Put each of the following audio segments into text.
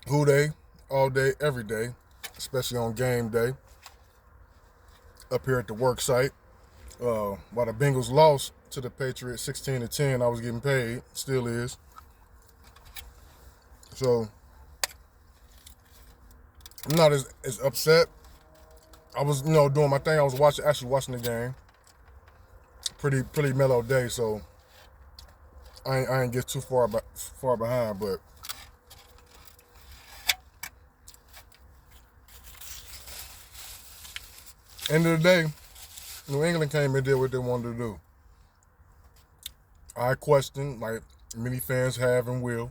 Who Dey all day, every day, especially on game day, up here at the work site. While the Bengals lost to the Patriots 16-10, I was getting paid, still is. So I'm not as upset. I was, doing my thing. I was actually watching the game. Pretty mellow day, so I ain't get too far behind. But end of the day, New England came and did what they wanted to do. I question, like many fans have and will,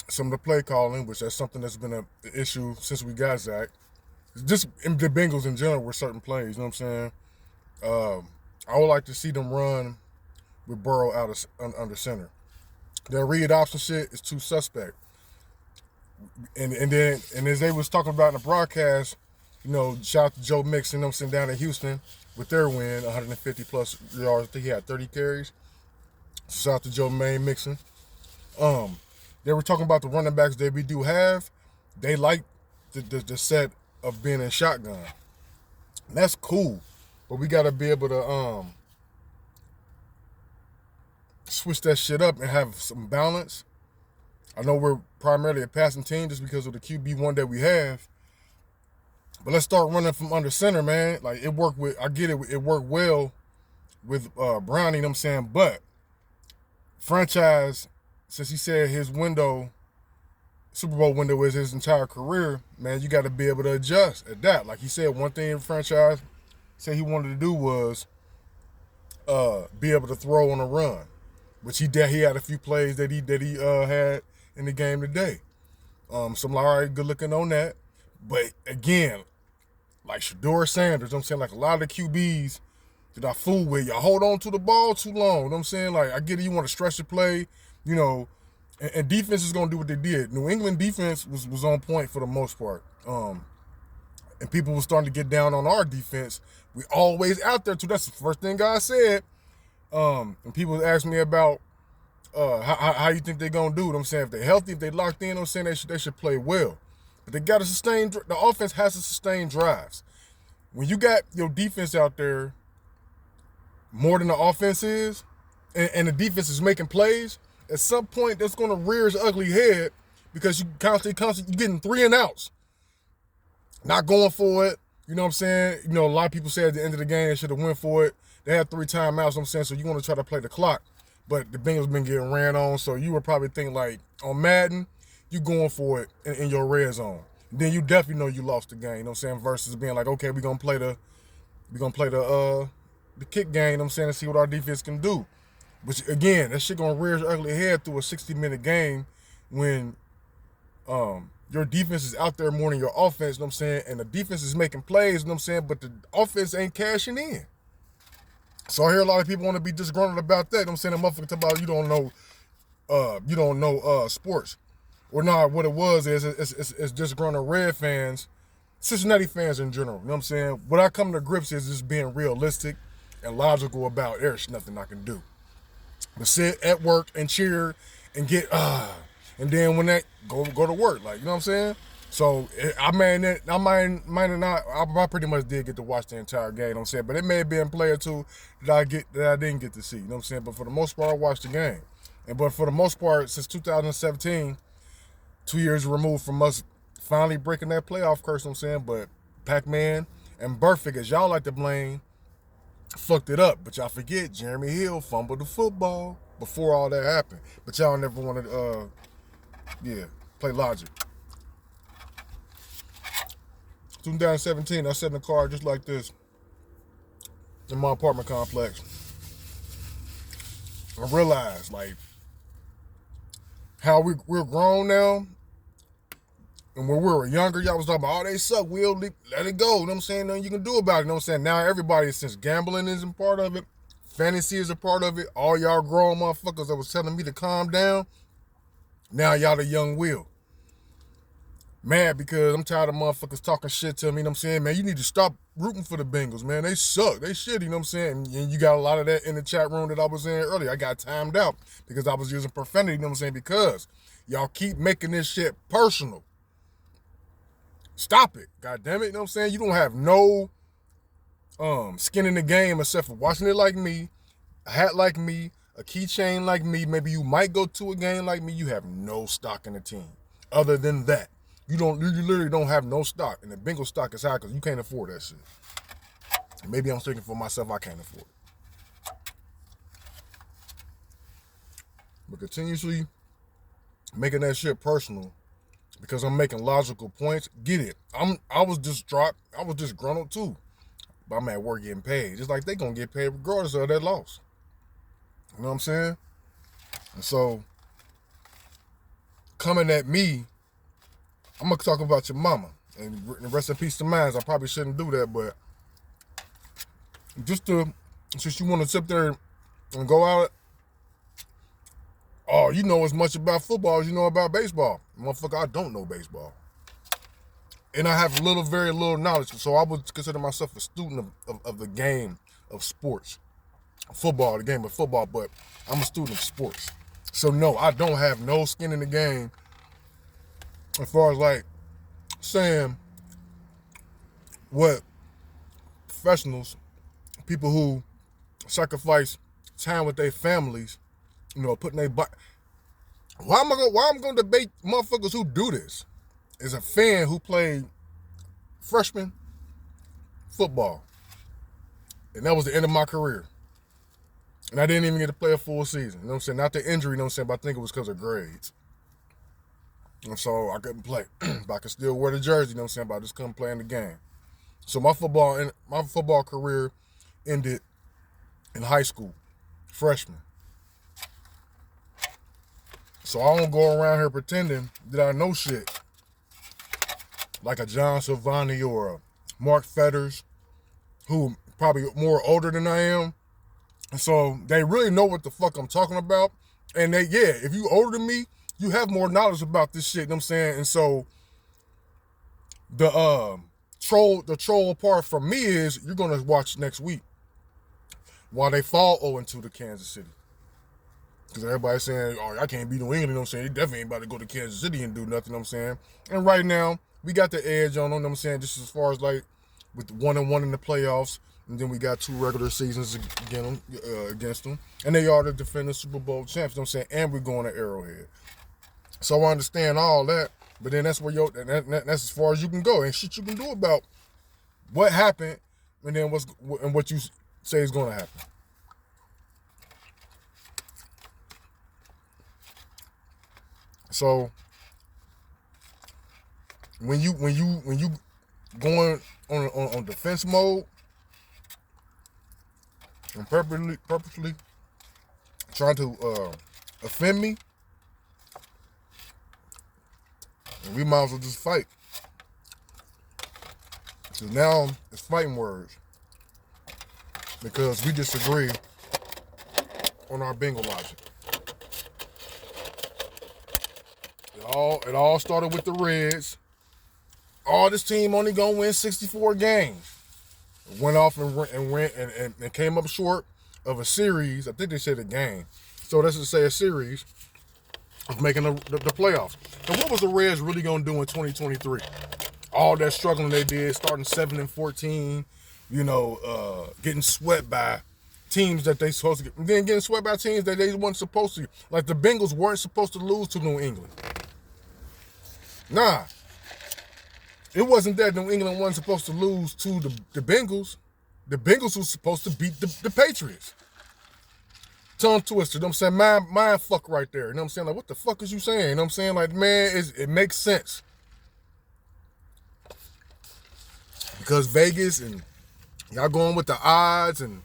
some of the play calling, which that's something that's been an issue since we got Zach. Just in the Bengals in general with certain plays, you know what I'm saying? I would like to see them run with Burrow out of under center. That read option shit is too suspect. And as they was talking about in the broadcast, shout out to Joe Mixon, them sitting down in Houston with their win, 150 plus yards. I think he had 30 carries. Shout out to Joe Mixon. They were talking about the running backs that we do have. They like the set of being in shotgun. And that's cool, but we got to be able to switch that shit up and have some balance. I know we're primarily a passing team just because of the QB1 that we have, but let's start running from under center, man. Like it worked with, I get it, it worked well with Browning, you know what I'm saying, but franchise, since he said his Super Bowl window is his entire career, man, you got to be able to adjust, adapt. Like he said, one thing in franchise said he wanted to do was be able to throw on a run, which he did. He had a few plays that he had in the game today. So I'm like, all right, good looking on that. But again, like Shador Sanders, you know what I'm saying, like a lot of the QBs that I fool with, y'all hold on to the ball too long. You know what I'm saying? Like I get it, you want to stretch the play, and defense is gonna do what they did. New England defense was on point for the most part. And people were starting to get down on our defense. We always out there too. That's the first thing God said. And people ask me about how you think they're gonna do. You know what I'm saying, if they're healthy, if they locked in, you know what I'm saying, they should play well. But they got to sustain. The offense has to sustain drives. When you got your defense out there more than the offense is, and the defense is making plays, at some point that's going to rear its ugly head because you constantly you getting 3 and outs, not going for it. You know what I'm saying? A lot of people say at the end of the game they should have went for it. They had 3 timeouts. You know what I'm saying, so you want to try to play the clock, but the Bengals been getting ran on. So you would probably think like on Madden, you going for it in your red zone. Then you definitely know you lost the game. You know what I'm saying? Versus being like, okay, we're gonna play the kick game. You know what I'm saying, to see what our defense can do. But again, that shit gonna rear its ugly head through a 60-minute game when your defense is out there more than your offense, you know what I'm saying? And the defense is making plays, you know what I'm saying? But the offense ain't cashing in. So I hear a lot of people want to be disgruntled about that. You know what I'm saying? The motherfucker talk about you don't know sports. Or not, what it was is it's disgruntled Red fans, Cincinnati fans in general. You know what I'm saying? What I come to grips is just being realistic and logical about there's nothing I can do. But sit at work and cheer and get and then when that go to work, like, you know what I'm saying? So I pretty much did get to watch the entire game, you know what I'm saying? But it may have been a play or two that I didn't get to see, you know what I'm saying? But for the most part, I watched the game. But for the most part, since 2017, 2 years removed from us finally breaking that playoff curse, you know what I'm saying? But Pac-Man and Burfict, as y'all like to blame, fucked it up. But y'all forget Jeremy Hill fumbled the football before all that happened. But y'all never wanted play logic. 2017, I sat in the car just like this in my apartment complex. I realized like how we're grown now. And when we were younger, y'all was talking about, oh, they suck, we'll let it go. You know what I'm saying? Nothing you can do about it. You know what I'm saying? Now everybody, since gambling is a part of it, fantasy is a part of it, all y'all grown motherfuckers that was telling me to calm down, now y'all the young Will. mad because I'm tired of motherfuckers talking shit to me, you know what I'm saying? Man, you need to stop rooting for the Bengals, man. They suck. They shitty, you know what I'm saying? And you got a lot of that in the chat room that I was in earlier. I got timed out because I was using profanity, you know what I'm saying? Because y'all keep making this shit personal. Stop it. God damn it, you know what I'm saying? You don't have no skin in the game except for watching it like me, a hat like me, a keychain like me. Maybe you might go to a game like me. You have no stock in the team. Other than that, you literally don't have no stock, and the Bengals stock is high because you can't afford that shit. And maybe I'm speaking for myself. I can't afford it. But continuously making that shit personal because I'm making logical points. Get it? I was distraught. I was disgruntled too. But I'm at work getting paid. Just like they gonna get paid regardless of that loss. You know what I'm saying? And so coming at me, I'm gonna talk about your mama. And rest in peace to mine. I probably shouldn't do that, but just to, since you want to sit there and go out, oh, you know as much about football as you know about baseball. Motherfucker, I don't know baseball. And I have very little knowledge. So I would consider myself a student of the game of sports. Football, the game of football, but I'm a student of sports. So no, I don't have no skin in the game as far as like saying what professionals, people who sacrifice time with their families, you know, putting their butt. Why am I gonna debate motherfuckers who do this? As a fan who played freshman football, and that was the end of my career. And I didn't even get to play a full season. You know what I'm saying? Not the injury, you know what I'm saying, but I think it was because of grades. And so I couldn't play. But I could still wear the jersey, you know what I'm saying, but I just couldn't play in the game. So my football career ended in high school, freshman. So I don't go around here pretending that I know shit. Like a John Silvani or a Mark Fetters, who probably more older than I am. And so they really know what the fuck I'm talking about. And if you older than me, you have more knowledge about this shit, you know what I'm saying? And so the troll part for me is you're gonna watch next week while they fall 0-2 to Kansas City. Because everybody's saying, oh, I can't beat New England, you know what I'm saying? They definitely ain't about to go to Kansas City and do nothing, you know what I'm saying? And right now, we got the edge on them, you know what I'm saying? Just as far as like with 1-1 in the playoffs, and then we got 2 regular seasons against them. And they are the defending Super Bowl champs, you know what I'm saying? And we're going to Arrowhead. So I understand all that, but then that's where that's as far as you can go. And shit you can do about what happened and then what you say is going to happen. So when you going on defense mode and purposely trying to offend me, we might as well just fight. So now it's fighting words because we disagree on our bingo logic. It all started with the Reds. Oh, this team only gonna win 64 games. Went off and came up short of a series. I think they said a game. So that's to say a series of making the playoffs. And what was the Reds really gonna do in 2023? All that struggling they did, starting 7-14, getting swept by teams that they supposed to get, and then getting swept by teams that they weren't supposed to. Like the Bengals weren't supposed to lose to New England. Nah. It wasn't that New England wasn't supposed to lose to the Bengals. The Bengals was supposed to beat the Patriots. Tongue twister, you know what I'm saying? Mind fuck right there. You know what I'm saying? Like, what the fuck is you saying? You know what I'm saying? Like, man, it makes sense. Because Vegas and y'all going with the odds and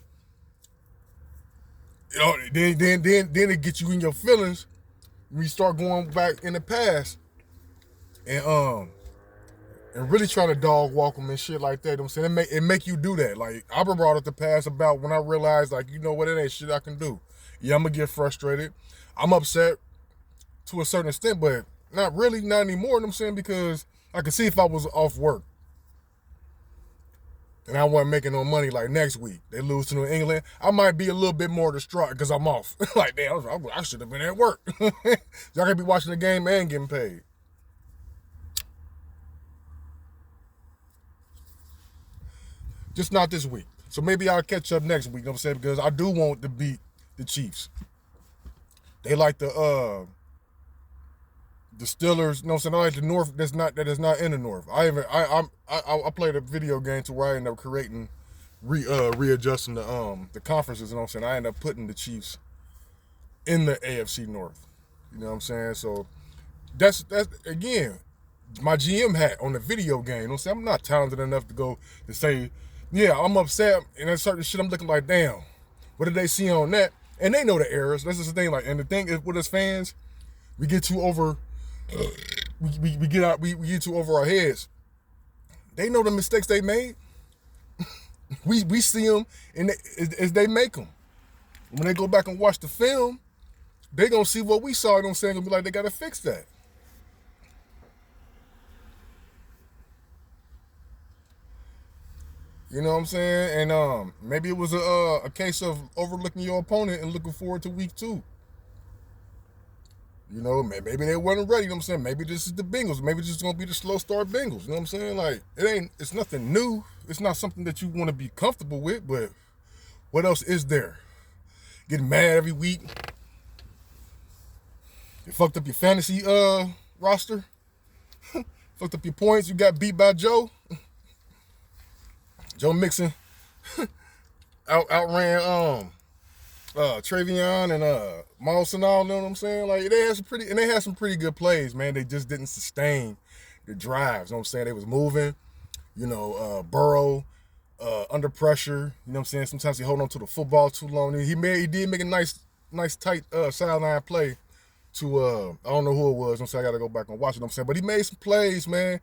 then it gets you in your feelings when you start going back in the past and really trying to dog walk them and shit like that. You know what I'm saying? It make you do that. Like, I've been brought up the past about when I realized, like, you know what, it ain't shit I can do. Yeah, I'm going to get frustrated. I'm upset to a certain extent, but not anymore, you know what I'm saying? Because I could see if I was off work and I wasn't making no money like next week, they lose to New England, I might be a little bit more distraught because I'm off. Like, damn, I should have been at work. Y'all could be watching the game and getting paid. Just not this week. So maybe I'll catch up next week, you know what I'm saying? Because I do want to beat the Chiefs. They like the Steelers, you know what I'm saying? I like the North that is not in the North. I played a video game to where I ended up creating readjusting the conferences, you know what I'm saying? I ended up putting the Chiefs in the AFC North. You know what I'm saying? So that's again my GM hat on the video game. You know what I'm saying? I'm not talented enough to go to say, yeah, I'm upset and there's certain shit I'm looking like, damn, what did they see on that? And they know the errors. That's just the thing. Like, and the thing is with us fans, we get too over we get too over our heads. They know the mistakes they made. we see them and as they make them. When they go back and watch the film, they gonna see what we saw. You know what I'm saying? Gonna be like, they gotta fix that. You know what I'm saying? And maybe it was a case of overlooking your opponent and looking forward to week 2. You know, maybe they weren't ready. You know what I'm saying? Maybe this is the Bengals. Maybe this is gonna be the slow start Bengals. You know what I'm saying? Like, it's nothing new. It's not something that you want to be comfortable with. But what else is there? Getting mad every week. You fucked up your fantasy roster. Fucked up your points. You got beat by Joe. Joe Mixon outran Travion and Moss and all, you know what I'm saying? Like, they had some pretty good plays, man. They just didn't sustain the drives. You know what I'm saying? They was moving, Burrow under pressure. You know what I'm saying? Sometimes he hold on to the football too long. He did make a nice tight sideline play to I don't know who it was. I'm saying, I got to go back and watch it. You know what I'm saying? But he made some plays, man.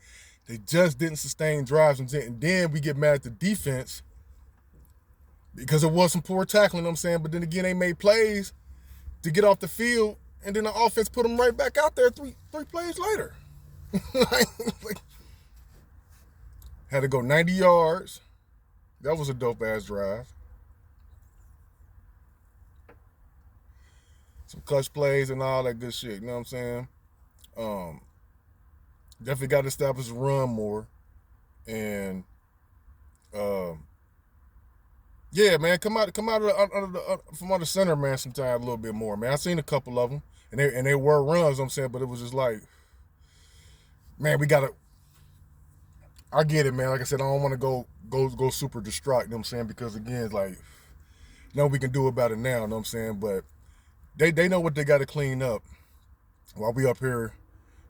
They just didn't sustain drives, and then we get mad at the defense because it was some poor tackling, you know what I'm saying? But then again, they made plays to get off the field, and then the offense put them right back out there three plays later. like, had to go 90 yards. That was a dope-ass drive. Some clutch plays and all that good shit, you know what I'm saying? Definitely got to establish a run more. And yeah, man, come out from under center, man, sometime a little bit more, man. I seen a couple of them, and they were runs, you know what I'm saying, but it was just like, man, we gotta. I get it, man. Like I said, I don't want to go super distraught, you know what I'm saying, because again, it's like, nothing we can do about it now, you know what I'm saying, but they know what they got to clean up while we up here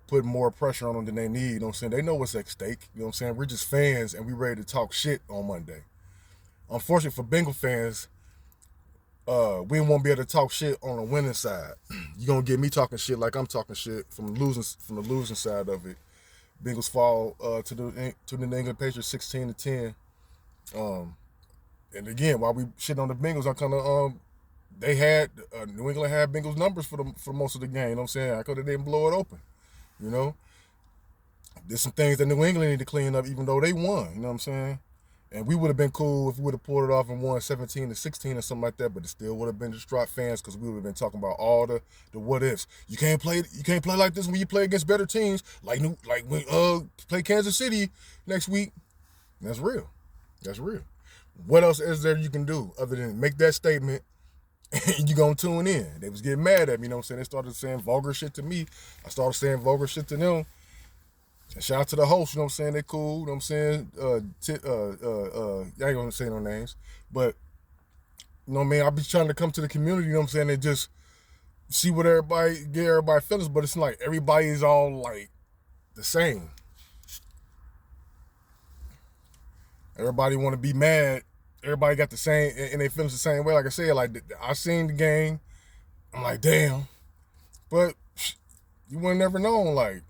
putting more pressure on them than they need, you know what I'm saying. They know what's at stake, you know what I'm saying. We're just fans, and we ready to talk shit on Monday. Unfortunately for Bengal fans, we won't be able to talk shit on the winning side. You're gonna get me talking shit like I'm talking shit from the losing side of it. Bengals fall to the New England Patriots 16-10. And again, while we shit on the Bengals, I kind of they had New England had Bengals numbers for most of the game. You know what I'm saying? I could have didn't blow it open. You know, there's some things that New England need to clean up, even though they won. You know what I'm saying? And we would have been cool if we would have pulled it off and won 17-16 or something like that. But it still would have been distraught fans because we would have been talking about all the what ifs. You can't play like this when you play against better teams, like when play Kansas City next week. That's real. That's real. What else is there you can do other than make that statement? And you gonna tune in. They was getting mad at me, you know what I'm saying? They started saying vulgar shit to me. I started saying vulgar shit to them. And shout out to the host, you know what I'm saying? They cool, you know what I'm saying? I ain't gonna say no names. But, you know what I mean? I be trying to come to the community, you know what I'm saying? And just see what get everybody feelings, but it's like everybody's all like the same. Everybody wanna be mad. Everybody got the same, and they feel the same way. Like I said, like, I seen the game. I'm like, damn. But you would never known, like,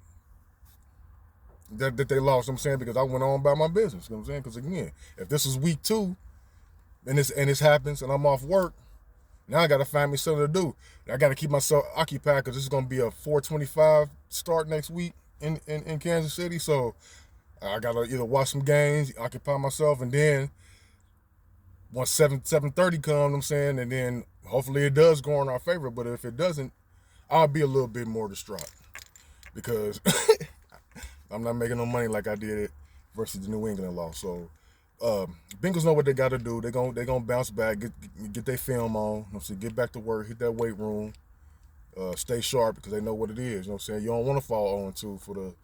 that they lost, you know what I'm saying, because I went on about my business, you know what I'm saying? Because, again, if this is week 2, and this happens, and I'm off work, now I got to find me something to do. I got to keep myself occupied because this is going to be a 4:25 start next week. in Kansas City. So I gotta either watch some games, occupy myself, and then once 7:30 comes, I'm saying, and then hopefully it does go in our favor. But if it doesn't, I'll be a little bit more distraught because I'm not making no money like I did versus the New England loss. So Bengals know what they got to do. They gonna bounce back, get their film on. You know what I'm saying, get back to work, hit that weight room, stay sharp because they know what it is. You know what I'm saying? You don't want to fall 0-2 for the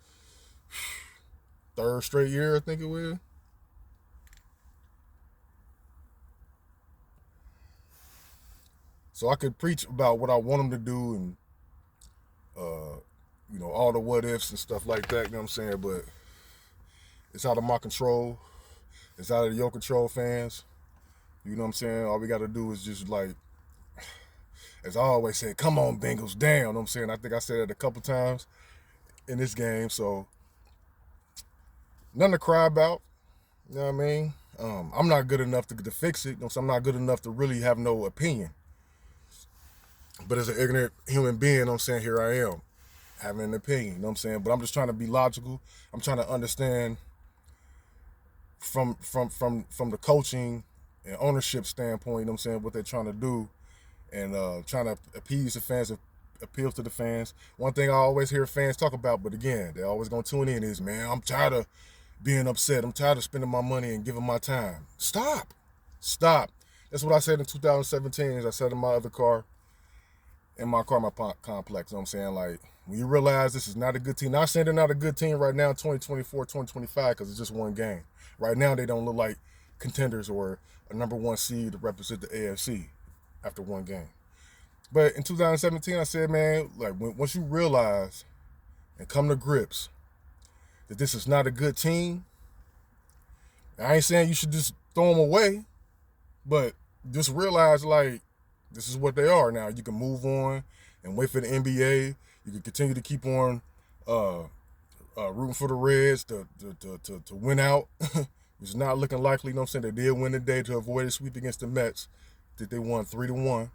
third straight year, I think it will. So I could preach about what I want them to do and all the what ifs and stuff like that. You know what I'm saying? But it's out of my control. It's out of your control, fans. You know what I'm saying? All we got to do is just like, as I always say, come on, Bengals, down. You know what I'm saying? I think I said it a couple times in this game. So nothing to cry about. You know what I mean? I'm not good enough to fix it. You know, so I'm not good enough to really have no opinion. But as an ignorant human being, you know what I'm saying, here I am, having an opinion. You know what I'm saying? But I'm just trying to be logical. I'm trying to understand from the coaching and ownership standpoint, you know what I'm saying, what they're trying to do and trying to appease the fans and appeal to the fans. One thing I always hear fans talk about, but again, they're always going to tune in is, man, I'm tired of being upset. I'm tired of spending my money and giving my time. Stop. That's what I said in 2017 as I said in my other car, in my car, my complex. You know what I'm saying? Like, when you realize this is not a good team, not saying they're not a good team right now, 2024, 2025, because it's just one game. Right now, they don't look like contenders or a number one seed to represent the AFC after one game. But in 2017, I said, man, like once you realize and come to grips that this is not a good team, I ain't saying you should just throw them away, but just realize, like, this is what they are now. You can move on and wait for the NBA. You can continue to keep on rooting for the Reds to win out. It's not looking likely. You know what I'm saying? They did win today to avoid a sweep against the Mets. I think they won 3-1.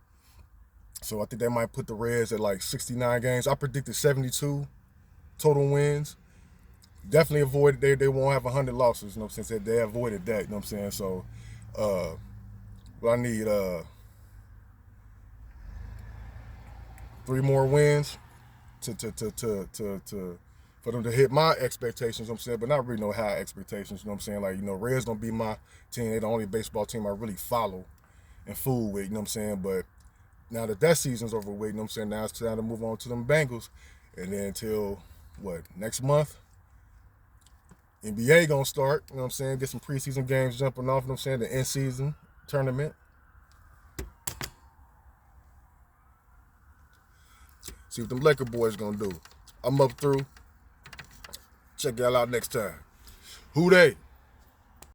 So I think they might put the Reds at like 69 games. I predicted 72 total wins. Definitely avoided. They won't have 100 losses. You know what I'm saying? They avoided that. You know what I'm saying? So, but I need 3 more wins to for them to hit my expectations, you know what I'm saying, but not really no high expectations, you know what I'm saying? Like, Reds gonna be my team. They're the only baseball team I really follow and fool with, you know what I'm saying? But now that season's over with, you know what I'm saying, now it's time to move on to them Bengals. And then until, next month, NBA gonna start, you know what I'm saying, get some preseason games jumping off, you know what I'm saying, the in-season tournament. See what them Laker boys gonna do. I'm up through. Check y'all out next time. Who they?